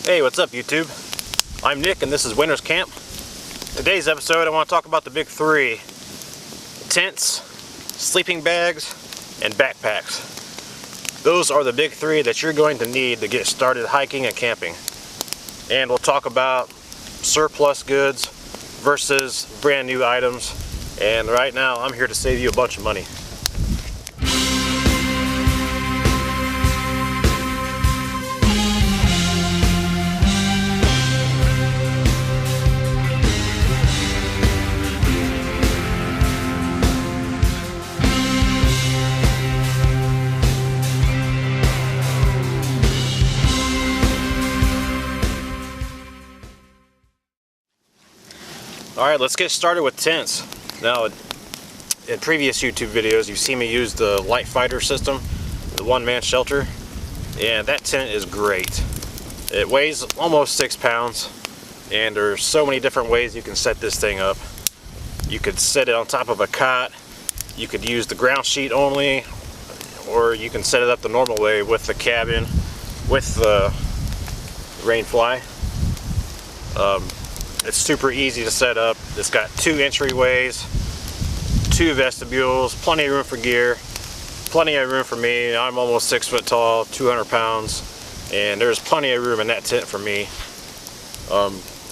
Hey, what's up YouTube? I'm Nick and this is Winters Kamp. Today's episode I want to talk about the big three: tents, sleeping bags, and backpacks. Those are the big three that you're going to need to get started hiking and camping. And we'll talk about surplus goods versus brand new items. And right now I'm here to save you a bunch of money. Alright, let's get started with tents. Now, in previous YouTube videos, you've seen me use the light fighter system, the one-man shelter, and that tent is great. It weighs almost 6 pounds, and there's so many different ways you can set this thing up. You could set it on top of a cot, you could use the ground sheet only, or you can set it up the normal way with the cabin, with the rain fly. It's super easy to set up. It's got 2 entryways, 2 vestibules, plenty of room for gear, plenty of room for me. I'm almost 6 foot tall, 200 pounds, and there's plenty of room in that tent for me.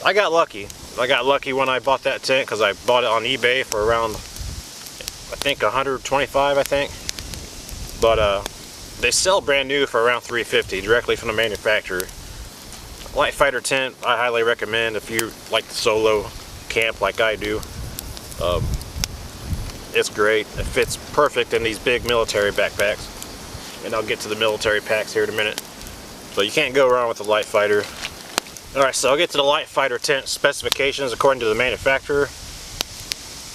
I got lucky. I got lucky when I bought that tent because I bought it on eBay for around, I think 125, I think. But they sell brand new for around $350 directly from the manufacturer. Light fighter tent I highly recommend if you like to solo camp like I do. It's great. It fits perfect in these big military backpacks, and I'll get to the military packs here in a minute. But you can't go wrong with the light fighter. Alright, so I'll get to the light fighter tent specifications according to the manufacturer.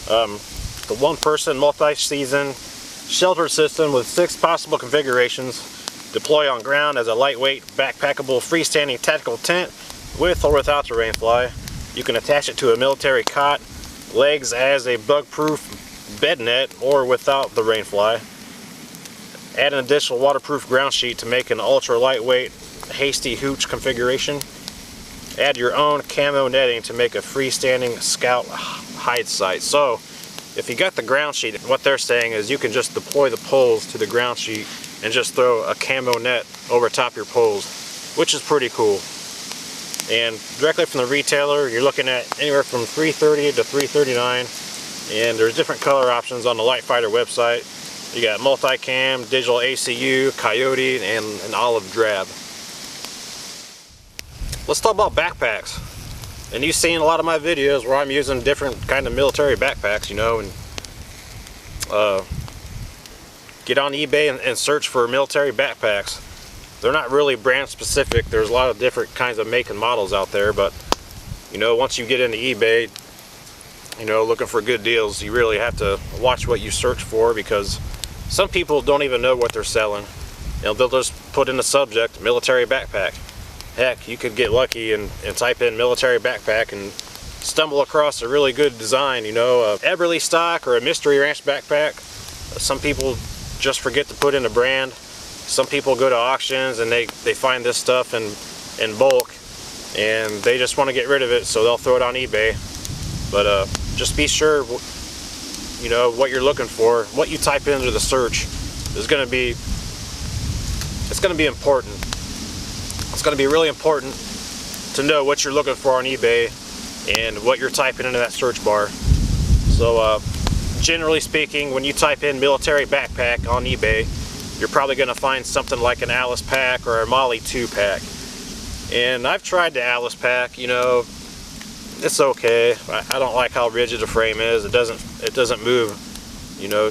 The one-person multi-season shelter system with 6 possible configurations. Deploy on ground as a lightweight, backpackable, freestanding tactical tent with or without the rain fly. You can attach it to a military cot, legs as a bug-proof bed net or without the rain fly. Add an additional waterproof ground sheet to make an ultra lightweight, hasty hooch configuration. Add your own camo netting to make a freestanding scout hide site. So, if you got the ground sheet, what they're saying is you can just deploy the poles to the ground sheet and just throw a camo net over top your poles, which is pretty cool. And directly from the retailer, you're looking at anywhere from $330 to $339, and there's different color options on the Light Fighter website. You got multicam, digital ACU, coyote, and an olive drab. Let's talk about backpacks. And you've seen a lot of my videos where I'm using different kind of military backpacks, you know, and get on eBay and search for military backpacks. They're not really brand specific. There's a lot of different kinds of make and models out there, but you know, once you get into eBay, you know, looking for good deals, you really have to watch what you search for, because some people don't even know what they're selling. You know, they'll just put in the subject military backpack. Heck, you could get lucky and type in military backpack and stumble across a really good design, you know, a Eberly stock or a Mystery Ranch backpack. Some people just forget to put in a brand. Some people go to auctions and they find this stuff in bulk and they just want to get rid of it, so they'll throw it on eBay. But just be sure, you know, what you're looking for. What you type into the search is going to be, it's going to be important. It's going to be really important to know what you're looking for on eBay and what you're typing into that search bar. So generally speaking, when you type in military backpack on eBay, you're probably going to find something like an Alice pack or a Molly 2 pack. And I've tried the Alice pack, you know, it's okay. I don't like how rigid the frame is. It doesn't move, you know,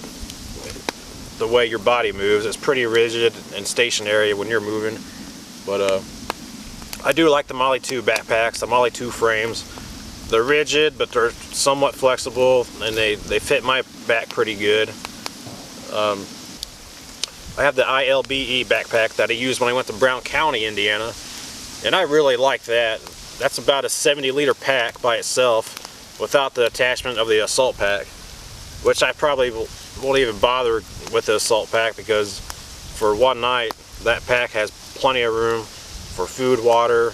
the way your body moves. It's pretty rigid and stationary when you're moving. But I do like the Molly 2 backpacks, the Molly 2 frames. They're rigid, but they're somewhat flexible, and they fit my back pretty good. I have the ILBE backpack that I used when I went to Brown County, Indiana, and I really like that. That's about a 70-liter pack by itself without the attachment of the assault pack, which I probably won't even bother with the assault pack, because for one night that pack has plenty of room for food, water,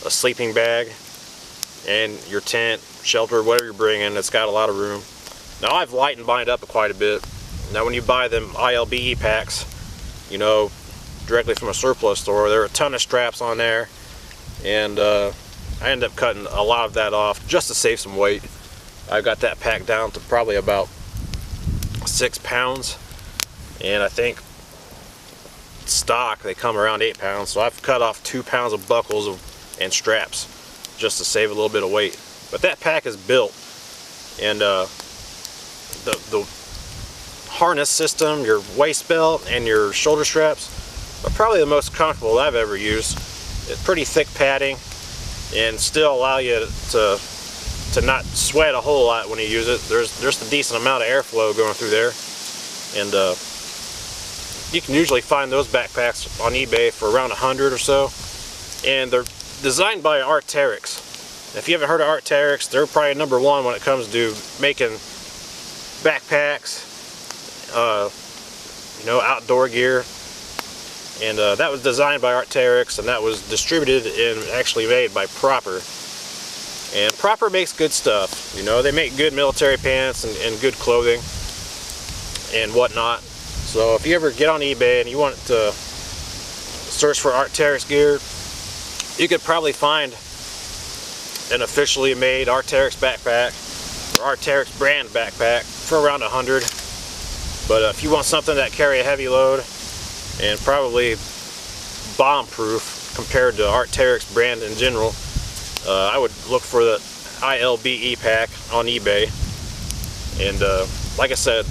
a sleeping bag, and your tent, shelter, whatever you're bringing. It's got a lot of room. Now I've lightened mine up quite a bit. Now when you buy them ILBE packs, you know, directly from a surplus store, there are a ton of straps on there, and I ended up cutting a lot of that off just to save some weight. I got that pack down to probably about 6 pounds, and I think stock they come around 8 pounds, so I've cut off 2 pounds of buckles and straps just to save a little bit of weight. But that pack is built, and the harness system, your waist belt and your shoulder straps are probably the most comfortable I've ever used. It's pretty thick padding and still allow you to not sweat a whole lot when you use it. There's a decent amount of airflow going through there, and you can usually find those backpacks on eBay for around 100 or so, and they're designed by Arc'teryx. If you haven't heard of Arc'teryx, they're probably #1 when it comes to making backpacks, you know, outdoor gear. And that was designed by Arc'teryx, and that was distributed and actually made by Proper. And Proper makes good stuff. You know, they make good military pants and good clothing and whatnot. So if you ever get on eBay and you want to search for Arc'teryx gear, you could probably find an officially made Arc'teryx backpack or Arc'teryx brand backpack for around 100. But if you want something that carry a heavy load and probably bomb-proof compared to Arc'teryx brand in general, I would look for the ILBE pack on eBay. And like I said,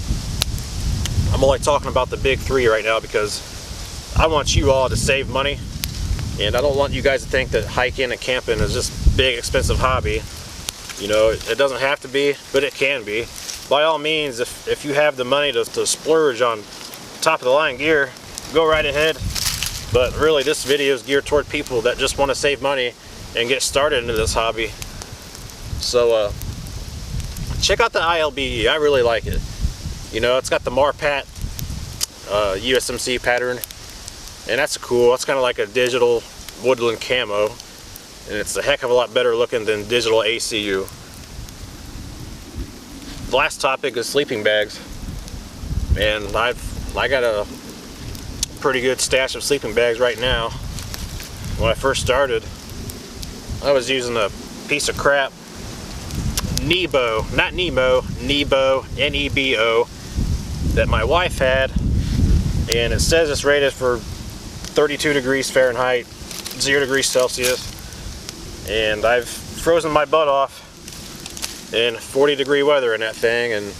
I'm only talking about the big three right now because I want you all to save money, and I don't want you guys to think that hiking and camping is just a big expensive hobby. You know, it doesn't have to be, but it can be. By all means, if you have the money to splurge on top of the line gear, go right ahead. But really, this video is geared toward people that just want to save money and get started into this hobby. So check out the ILBE. I really like it. You know, it's got the Marpat USMC pattern, and that's cool. It's kind of like a digital woodland camo, and it's a heck of a lot better looking than digital ACU. The last topic is sleeping bags, and I got a pretty good stash of sleeping bags right now. When I first started, I was using a piece of crap Nebo, not Nemo, Nebo, N-E-B-O, that my wife had, and it says it's rated for 32 degrees Fahrenheit, 0 degrees Celsius, and I've frozen my butt off in 40-degree weather in that thing, and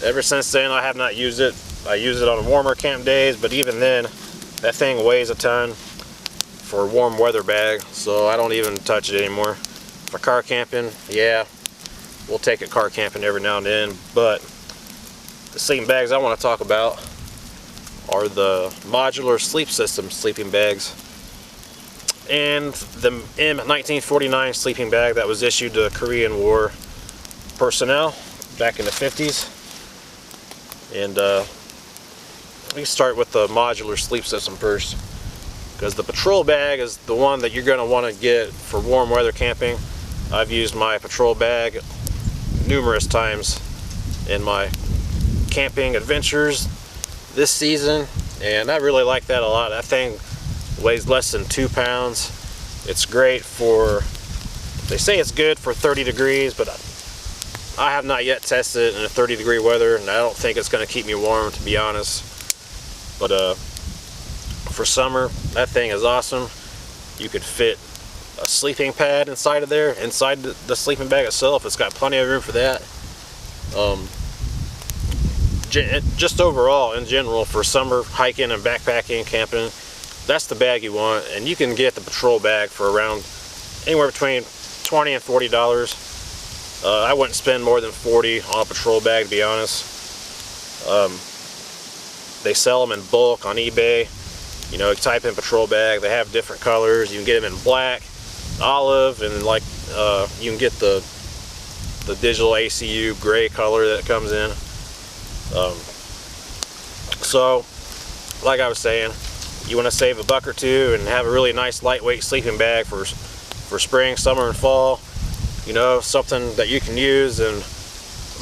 ever since then I have not used it. I use it on warmer camp days, but even then that thing weighs a ton for a warm weather bag, so I don't even touch it anymore. For car camping, yeah, we'll take it car camping every now and then, but the sleeping bags I want to talk about are the modular sleep system sleeping bags, and the M1949 sleeping bag that was issued to Korean War personnel back in the 50s. And let me start with the modular sleep system first, because the patrol bag is the one that you're going to want to get for warm weather camping. I've used my patrol bag numerous times in my camping adventures this season, and I really like that a lot. That thing weighs less than 2 pounds. It's great for, they say it's good for 30 degrees, but I have not yet tested it in a 30-degree weather, and I don't think it's going to keep me warm, to be honest. But for summer, that thing is awesome. You could fit a sleeping pad inside of there, inside the sleeping bag itself. It's got plenty of room for that. Just overall, in general, for summer hiking and backpacking, camping, that's the bag you want. And you can get the patrol bag for around anywhere between $20 and $40. I wouldn't spend more than $40 on a patrol bag, to be honest. They sell them in bulk on eBay. You know, you type in patrol bag, they have different colors. You can get them in black, olive, and like you can get the digital ACU gray color that comes in. So like I was saying, you want to save $1 or $2 and have a really nice lightweight sleeping bag for for spring, summer, and fall. You know, something that you can use in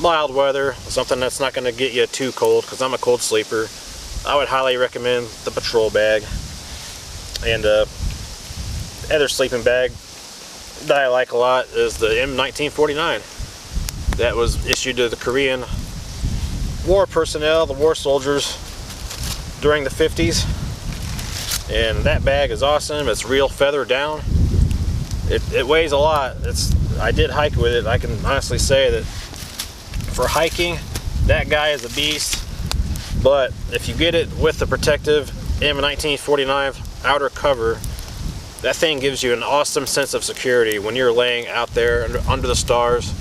mild weather, something that's not going to get you too cold, because I'm a cold sleeper. I would highly recommend the patrol bag. And other sleeping bag that I like a lot is the M1949 that was issued to the Korean war personnel, the war soldiers during the 50s. And that bag is awesome. It's real feather down. It weighs a lot. I did hike with it. I can honestly say that for hiking, that guy is a beast. But if you get it with the protective M1949 outer cover, that thing gives you an awesome sense of security when you're laying out there under the stars,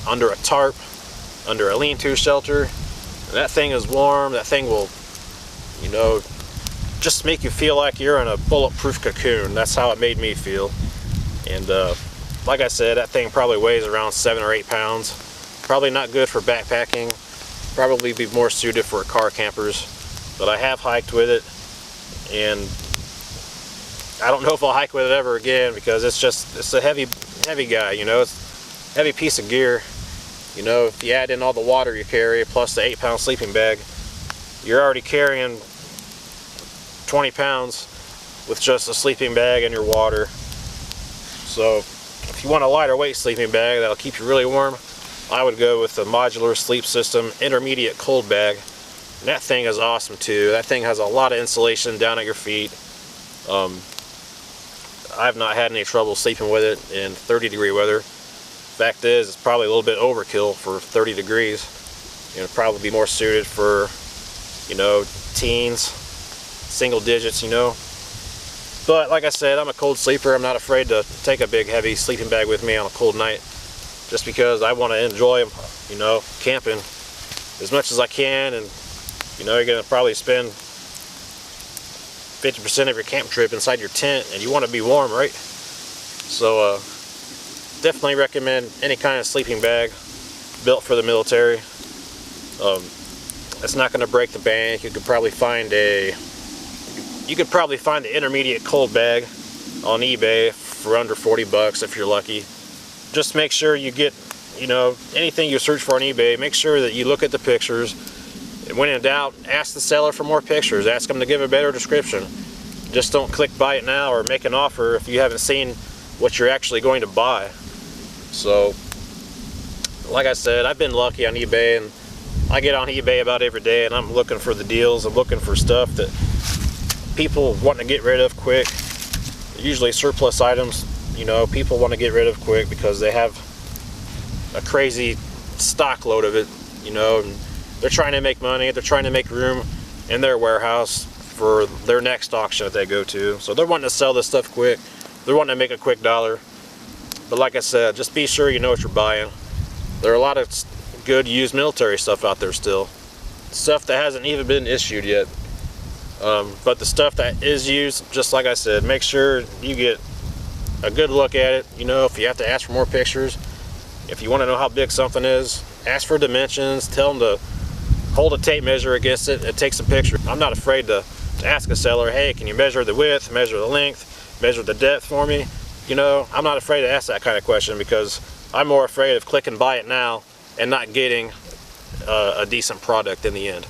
under a tarp, under a lean-to shelter. And that thing is warm. That thing will, you know, just make you feel like you're in a bulletproof cocoon. That's how it made me feel. And like I said, that thing probably weighs around 7 or 8 pounds. Probably not good for backpacking. Probably be more suited for car campers. But I have hiked with it, and I don't know if I'll hike with it ever again, because it's a heavy guy, you know. It's a heavy piece of gear. You know, if you add in all the water you carry plus the 8-pound sleeping bag, you're already carrying 20 pounds with just a sleeping bag and your water. So if you want a lighter weight sleeping bag that'll keep you really warm, I would go with the Modular Sleep System Intermediate Cold Bag. And that thing is awesome too. That thing has a lot of insulation down at your feet. I've not had any trouble sleeping with it in 30-degree weather. Fact is, it's probably a little bit overkill for 30 degrees. It'll probably be more suited for, you know, teens, single digits, you know. But like I said, I'm a cold sleeper. I'm not afraid to take a big heavy sleeping bag with me on a cold night, just because I want to enjoy, you know, camping as much as I can. And you know, you're gonna probably spend 50% of your camp trip inside your tent, and you want to be warm, right? So definitely recommend any kind of sleeping bag built for the military. It's not going to break the bank. You could probably find the intermediate cold bag on eBay for under 40 bucks if you're lucky. Just make sure you get, you know, anything you search for on eBay, make sure that you look at the pictures. And when in doubt, ask the seller for more pictures. Ask them to give a better description. Just don't click buy it now or make an offer if you haven't seen what you're actually going to buy. So, like I said, I've been lucky on eBay, and I get on eBay about every day, and I'm looking for the deals. I'm looking for stuff that people want to get rid of quick. Usually surplus items, you know, people want to get rid of quick because they have a crazy stock load of it, you know, and they're trying to make money. They're trying to make room in their warehouse for their next auction that they go to. So they're wanting to sell this stuff quick. They're wanting to make a quick dollar. But like I said, just be sure you know what you're buying. There are a lot of good used military stuff out there still. Stuff that hasn't even been issued yet. But the stuff that is used, just like I said, make sure you get a good look at it. You know, if you have to ask for more pictures, if you want to know how big something is, ask for dimensions. Tell them to hold a tape measure against it and take some pictures. I'm not afraid to ask a seller, hey, can you measure the width, measure the length, measure the depth for me? You know, I'm not afraid to ask that kind of question, because I'm more afraid of clicking buy it now and not getting a decent product in the end.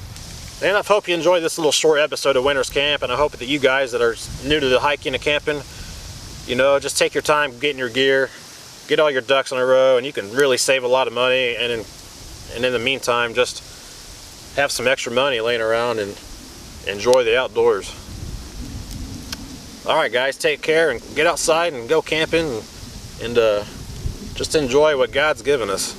And I hope you enjoyed this little short episode of Winters Kamp, and I hope that you guys that are new to the hiking and camping, you know, just take your time getting your gear, get all your ducks in a row, and you can really save a lot of money. And in the meantime, just have some extra money laying around and enjoy the outdoors. Alright guys, take care and get outside and go camping and just enjoy what God's given us.